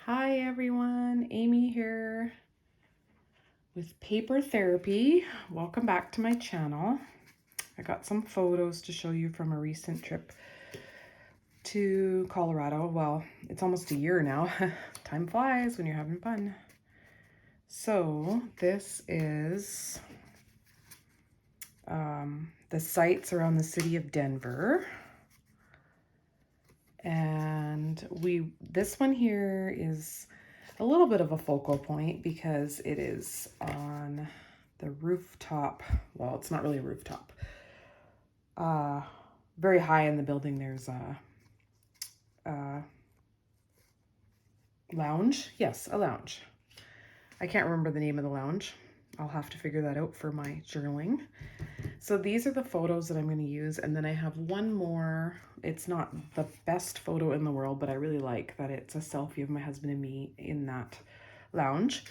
Hi everyone, Amy here with Paper Therapy. Welcome back to my channel. I got some photos to show you from a recent trip to Colorado. Well, it's almost a year now. Time flies when you're having fun. So this is the sites around the city of Denver. And this one here is a little bit of a focal point because it is on the rooftop. Well, it's not really a rooftop. Very high in the building, there's a lounge. Yes, a lounge. I can't remember the name of the lounge. I'll have to figure that out for my journaling. So these are the photos that I'm going to use. And then I have one more. It's not the best photo in the world, but I really like that it's a selfie of my husband and me in that lounge.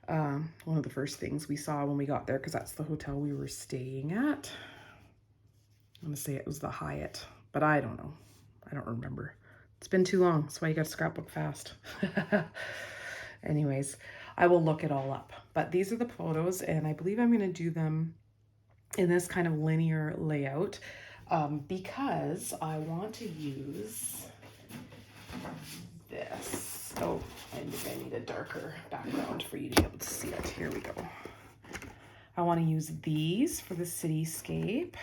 One of the first things we saw when we got there, because that's the hotel we were staying at. I'm going to say it was the Hyatt, but I don't know. I don't remember. It's been too long. That's why you got to scrapbook fast. Anyways, I will look it all up. But these are the photos, and I believe I'm going to do them in this kind of linear layout because I want to use this. Oh, I think I need a darker background for you to be able to see it. Here we go. I want to use these for the cityscape,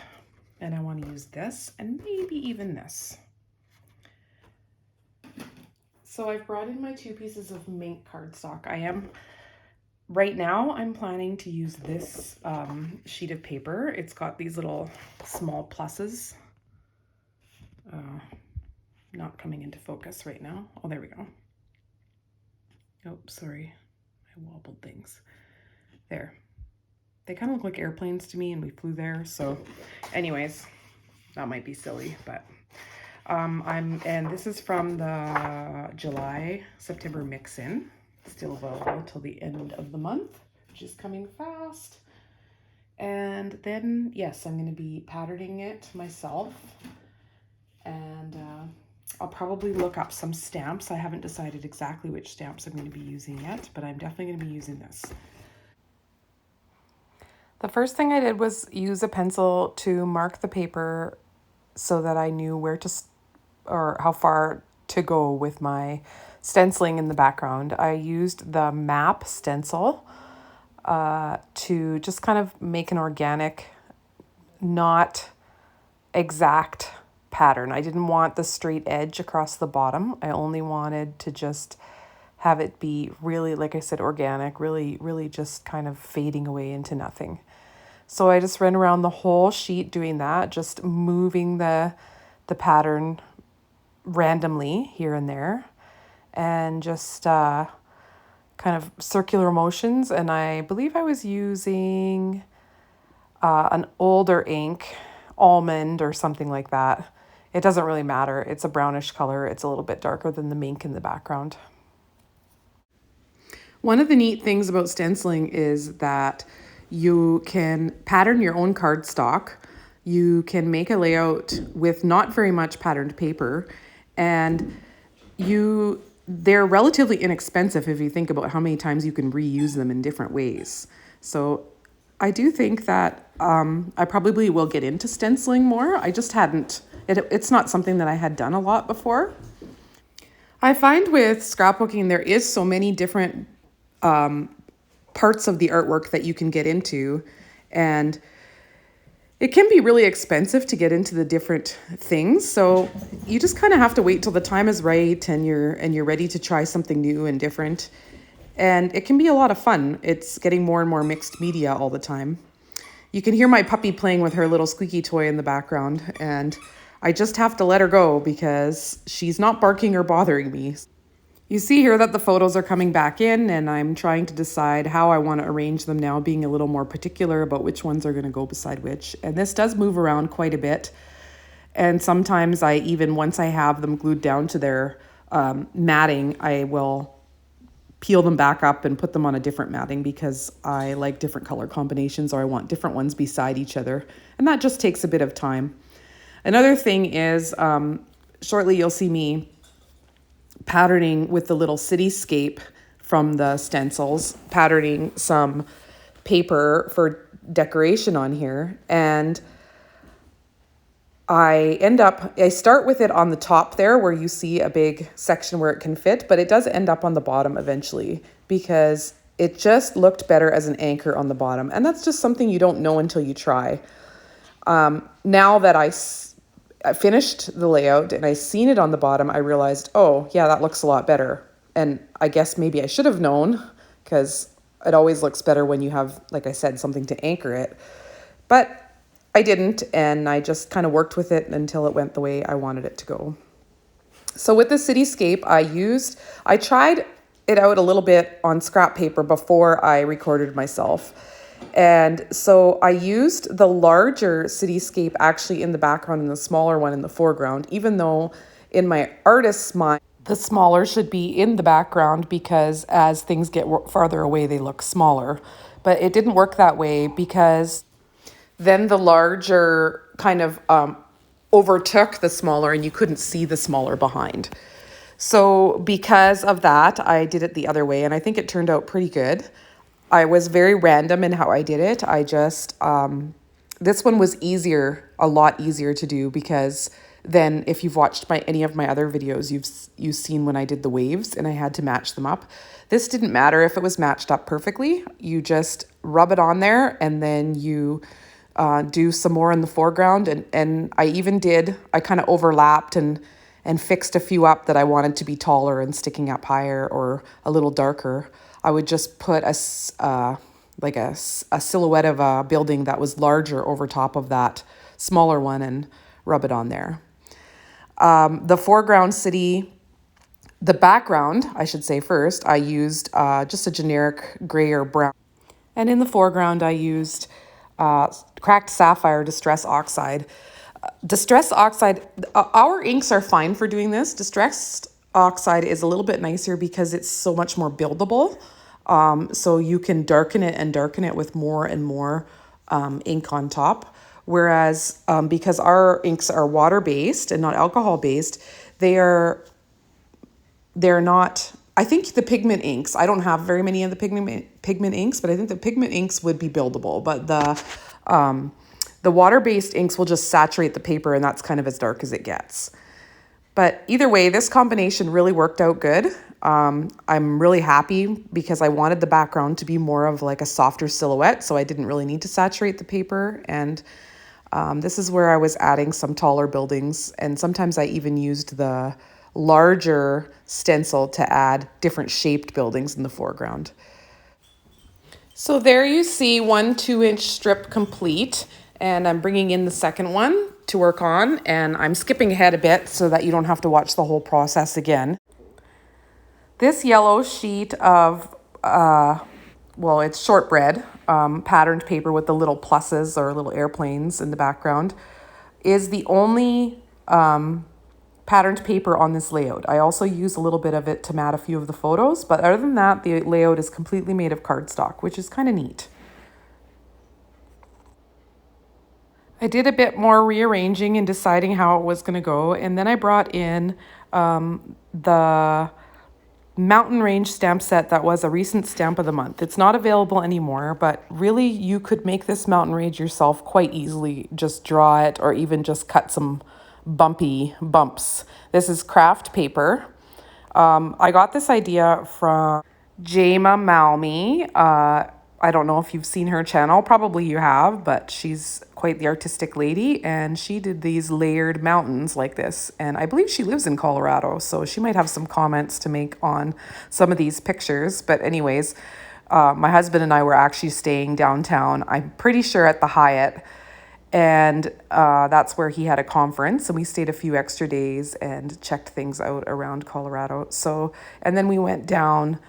and I want to use this and maybe even this. So I've brought in my 2 pieces of mink cardstock. Right now, I'm planning to use this sheet of paper. It's got these little small pluses. Not coming into focus right now. Oh, there we go. Oh, sorry. I wobbled things. There. They kind of look like airplanes to me, and we flew there. So anyways, that might be silly, but and this is from the July-September mix-in. Still available till the end of the month, which is coming fast. And then, yes, I'm going to be patterning it myself. And I'll probably look up some stamps. I haven't decided exactly which stamps I'm going to be using yet, but I'm definitely going to be using this. The first thing I did was use a pencil to mark the paper so that I knew where to, or how far to go with my stenciling in the background. I used the map stencil to just kind of make an organic, not exact pattern. I didn't want the straight edge across the bottom. I only wanted to just have it be really, like I said, organic, really, really just kind of fading away into nothing. So I just ran around the whole sheet doing that, just moving the pattern randomly here and there, and just kind of circular motions. And I believe I was using an older ink, almond or something like that. It doesn't really matter. It's a brownish color. It's a little bit darker than the mink in the background. One of the neat things about stenciling is that you can pattern your own cardstock. You can make a layout with not very much patterned paper, and they're relatively inexpensive if you think about how many times you can reuse them in different ways. So I do think that I probably will get into stenciling more. I just hadn't, it's not something that I had done a lot before. I find with scrapbooking, there is so many different parts of the artwork that you can get into, and it can be really expensive to get into the different things. So you just kind of have to wait till the time is right and you're ready to try something new and different. And it can be a lot of fun. It's getting more and more mixed media all the time. You can hear my puppy playing with her little squeaky toy in the background, and I just have to let her go because she's not barking or bothering me. You see here that the photos are coming back in, and I'm trying to decide how I want to arrange them now, being a little more particular about which ones are going to go beside which. And this does move around quite a bit. And sometimes I even, once I have them glued down to their matting, I will peel them back up and put them on a different matting because I like different color combinations, or I want different ones beside each other. And that just takes a bit of time. Another thing is, shortly you'll see me patterning with the little cityscape from the stencils, patterning some paper for decoration on here. And I start with it on the top there where you see a big section where it can fit, but it does end up on the bottom eventually because it just looked better as an anchor on the bottom. And that's just something you don't know until you try. Now that I finished the layout and I seen it on the bottom, I realized, oh yeah, that looks a lot better. And I guess maybe I should have known because it always looks better when you have, like I said, something to anchor it. But I didn't, and I just kind of worked with it until it went the way I wanted it to go. So with the cityscape, I tried it out a little bit on scrap paper before I recorded myself. And so I used the larger cityscape actually in the background and the smaller one in the foreground, even though in my artist's mind, the smaller should be in the background because as things get farther away, they look smaller. But it didn't work that way because then the larger kind of overtook the smaller and you couldn't see the smaller behind. So because of that, I did it the other way and I think it turned out pretty good. I was very random in how I did it. I just, this one was a lot easier to do because then if you've watched any of my other videos, you've seen when I did the waves and I had to match them up. This didn't matter if it was matched up perfectly. You just rub it on there and then you do some more in the foreground. And I kind of overlapped and fixed a few up that I wanted to be taller and sticking up higher or a little darker. I would just put a silhouette of a building that was larger over top of that smaller one and rub it on there. The background, I should say first, I used just a generic gray or brown. And in the foreground, I used cracked sapphire distress oxide. Distress oxide, our inks are fine for doing this. Distress oxide is a little bit nicer because it's so much more buildable. So you can darken it with more and more ink on top. Whereas because our inks are water-based and not alcohol-based, they're not, I think the pigment inks, I don't have very many of the pigment inks, but I think the pigment inks would be buildable. But the water-based inks will just saturate the paper and that's kind of as dark as it gets. But either way, this combination really worked out good. I'm really happy because I wanted the background to be more of like a softer silhouette, so I didn't really need to saturate the paper. And this is where I was adding some taller buildings, and sometimes I even used the larger stencil to add different shaped buildings in the foreground. So there you see 1 2-inch strip complete, and I'm bringing in the second one to work on, and I'm skipping ahead a bit so that you don't have to watch the whole process again. This yellow sheet of, it's shortbread, patterned paper with the little pluses or little airplanes in the background, is the only patterned paper on this layout. I also use a little bit of it to mat a few of the photos, but other than that, the layout is completely made of cardstock, which is kind of neat. I did a bit more rearranging and deciding how it was going to go, and then I brought in the mountain range stamp set that was a recent stamp of the month. It's not available anymore, but really you could make this mountain range yourself quite easily. Just draw it or even just cut some bumps. This is craft paper. I got this idea from Jema Malmy. I don't know if you've seen her channel. Probably you have, but she's quite the artistic lady, and she did these layered mountains like this. And I believe she lives in Colorado, so she might have some comments to make on some of these pictures. But anyways, my husband and I were actually staying downtown, I'm pretty sure at the Hyatt, and that's where he had a conference, and we stayed a few extra days and checked things out around Colorado. So, and then we went down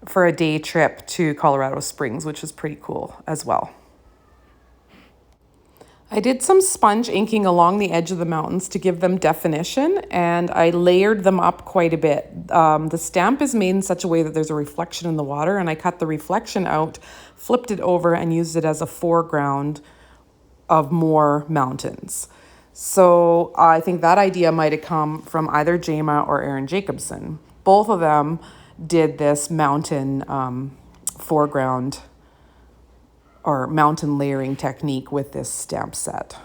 for a day trip to Colorado Springs, which was pretty cool as well. I did some sponge inking along the edge of the mountains to give them definition, and I layered them up quite a bit. The stamp is made in such a way that there's a reflection in the water, and I cut the reflection out, flipped it over, and used it as a foreground of more mountains. So I think that idea might have come from either Jema or Erin Jacobson. both of them did this mountain foreground or mountain layering technique with this stamp set.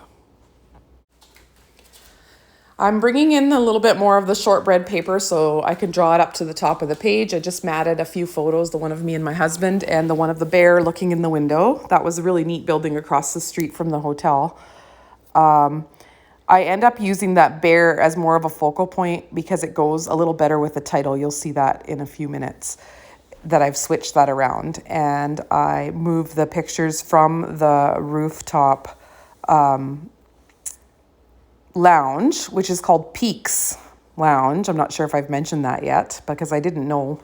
I'm bringing in a little bit more of the shortbread paper so I can draw it up to the top of the page. I just matted a few photos, the one of me and my husband and the one of the bear looking in the window. That was a really neat building across the street from the hotel. I end up using that bear as more of a focal point because it goes a little better with the title. You'll see that in a few minutes that I've switched that around. And I move the pictures from the rooftop lounge, which is called Peaks Lounge. I'm not sure if I've mentioned that yet because I didn't know,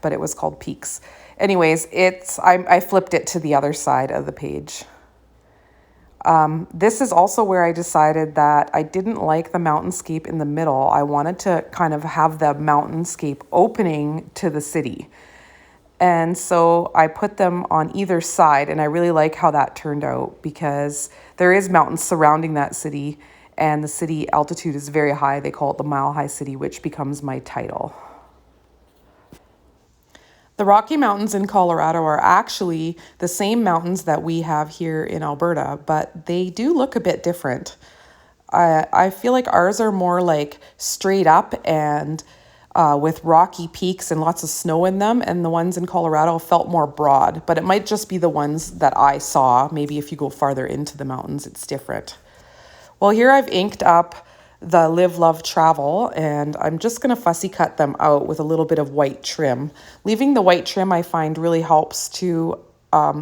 but it was called Peaks. Anyways, I flipped it to the other side of the page. This is also where I decided that I didn't like the mountainscape in the middle. I wanted to kind of have the mountainscape opening to the city. And so I put them on either side, and I really like how that turned out because there is mountains surrounding that city, and the city altitude is very high. They call it the Mile High City, which becomes my title. The Rocky Mountains in Colorado are actually the same mountains that we have here in Alberta, but they do look a bit different. I feel like ours are more like straight up and with rocky peaks and lots of snow in them, and the ones in Colorado felt more broad, but it might just be the ones that I saw. Maybe if you go farther into the mountains, it's different. Well, here I've inked up the Live, Love, Travel, and I'm just going to fussy cut them out with a little bit of white trim. Leaving the white trim I find really helps to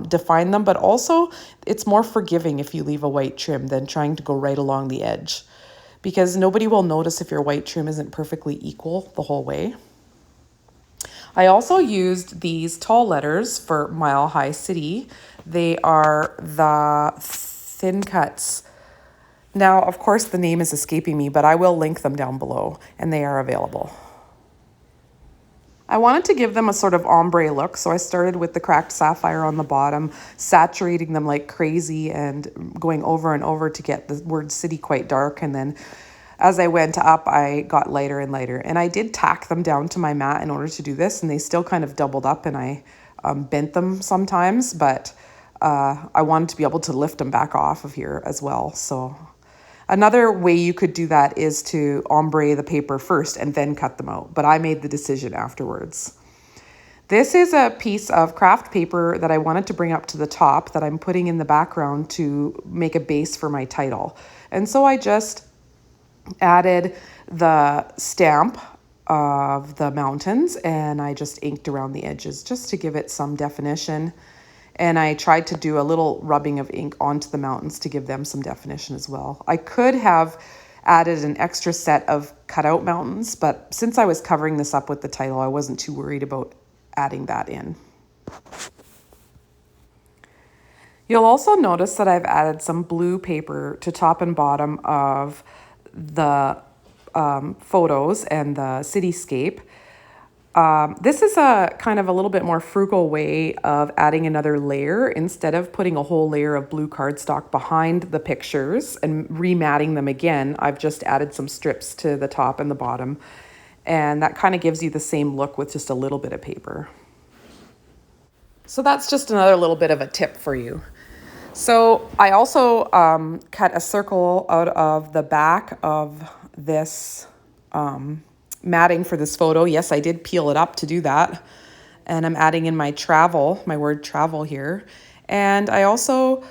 define them, but also it's more forgiving if you leave a white trim than trying to go right along the edge, because nobody will notice if your white trim isn't perfectly equal the whole way. I also used these tall letters for Mile High City. They are the thin cuts. Now, of course, the name is escaping me, but I will link them down below, and they are available. I wanted to give them a sort of ombre look, so I started with the cracked sapphire on the bottom, saturating them like crazy and going over and over to get the word city quite dark. And then as I went up, I got lighter and lighter. And I did tack them down to my mat in order to do this, and they still kind of doubled up, and I bent them sometimes, but I wanted to be able to lift them back off of here as well. So another way you could do that is to ombre the paper first and then cut them out, but I made the decision afterwards. This is a piece of craft paper that I wanted to bring up to the top that I'm putting in the background to make a base for my title. And so I just added the stamp of the mountains and I just inked around the edges just to give it some definition. And I tried to do a little rubbing of ink onto the mountains to give them some definition as well. I could have added an extra set of cutout mountains, but since I was covering this up with the title, I wasn't too worried about adding that in. You'll also notice that I've added some blue paper to top and bottom of the photos and the cityscape. This is a kind of a little bit more frugal way of adding another layer. Instead of putting a whole layer of blue cardstock behind the pictures and rematting them again, I've just added some strips to the top and the bottom. And that kind of gives you the same look with just a little bit of paper. So that's just another little bit of a tip for you. So I also cut a circle out of the back of this matting for this photo. Yes, I did peel it up to do that. And I'm adding in my travel, my word travel here. And I also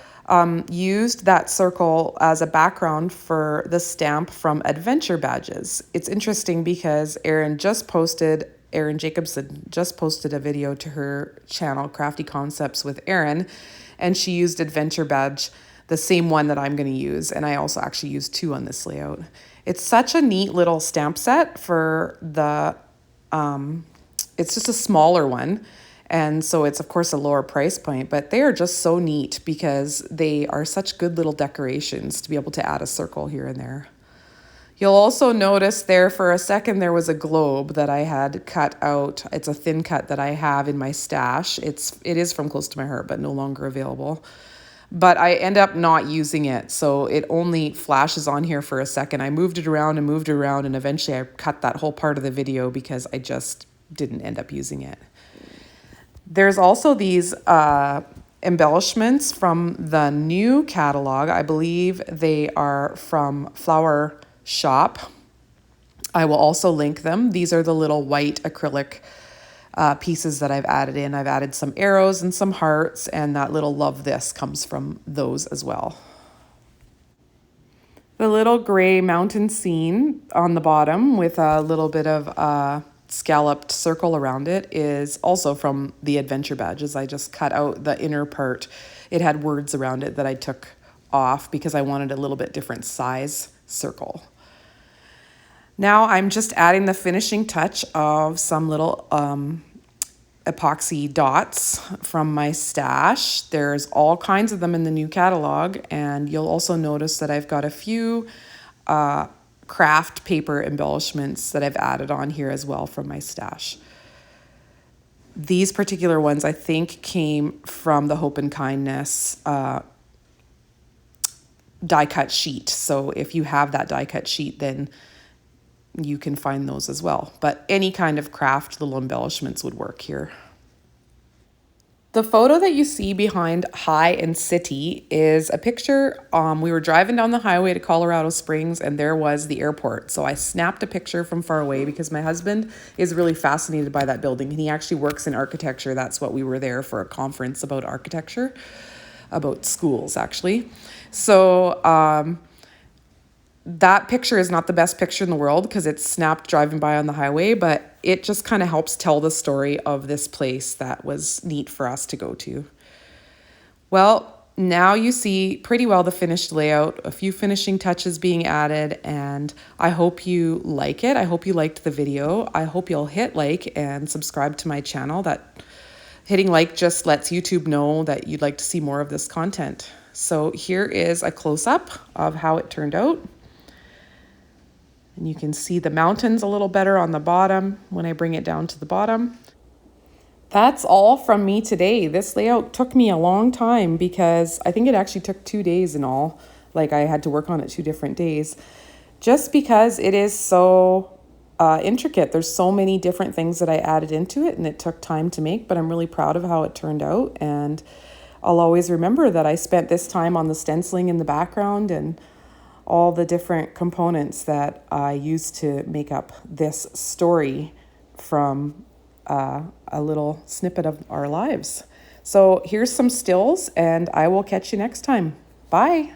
used that circle as a background for the stamp from Adventure Badges. It's interesting because Erin Jacobson just posted a video to her channel, Crafty Concepts with Erin, and she used Adventure Badge, the same one that I'm going to use. And I also actually used two on this layout. It's such a neat little stamp set for the, it's just a smaller one. And so it's, of course, a lower price point, but they are just so neat because they are such good little decorations to be able to add a circle here and there. You'll also notice there for a second there was a globe that I had cut out. It's a thin cut that I have in my stash. It is from Close to My Heart, but no longer available. but I end up not using it. So it only flashes on here for a second. I moved it around and moved it around, and eventually I cut that whole part of the video because I just didn't end up using it. There's also these embellishments from the new catalog. I believe they are from Flower Shoppe. I will also link them. These are the little white acrylic pieces that I've added in. I've added some arrows and some hearts, and that little love this comes from those as well. The little gray mountain scene on the bottom with a little bit of scalloped circle around it is also from the adventure badges. I just cut out the inner part. It had words around it that I took off because I wanted a little bit different size circle. Now I'm just adding the finishing touch of some little epoxy dots from my stash. There's all kinds of them in the new catalog, and you'll also notice that I've got a few craft paper embellishments that I've added on here as well from my stash. These particular ones I think came from the Hope and Kindness die cut sheet. So if you have that die cut sheet, then you can find those as well. But any kind of craft little embellishments would work here. The photo that you see behind High and City is a picture. We were driving down the highway to Colorado Springs, and there was the airport. So I snapped a picture from far away because my husband is really fascinated by that building, and he actually works in architecture. That's what we were there for, a conference about architecture, about schools actually. So that picture is not the best picture in the world because it's snapped driving by on the highway, but it just kind of helps tell the story of this place that was neat for us to go to. Well, now you see pretty well the finished layout, a few finishing touches being added, and I hope you like it. I hope you liked the video. I hope you'll hit like and subscribe to my channel. That hitting like just lets YouTube know that you'd like to see more of this content. So here is a close-up of how it turned out. And you can see the mountains a little better on the bottom when I bring it down to the bottom. That's all from me today. This layout took me a long time because I think it actually took 2 days in all. Like I had to work on it 2 different days just because it is so intricate. There's so many different things that I added into it and it took time to make, but I'm really proud of how it turned out. And I'll always remember that I spent this time on the stenciling in the background and all the different components that I used to make up this story from a little snippet of our lives. So here's some stills, and I will catch you next time. Bye.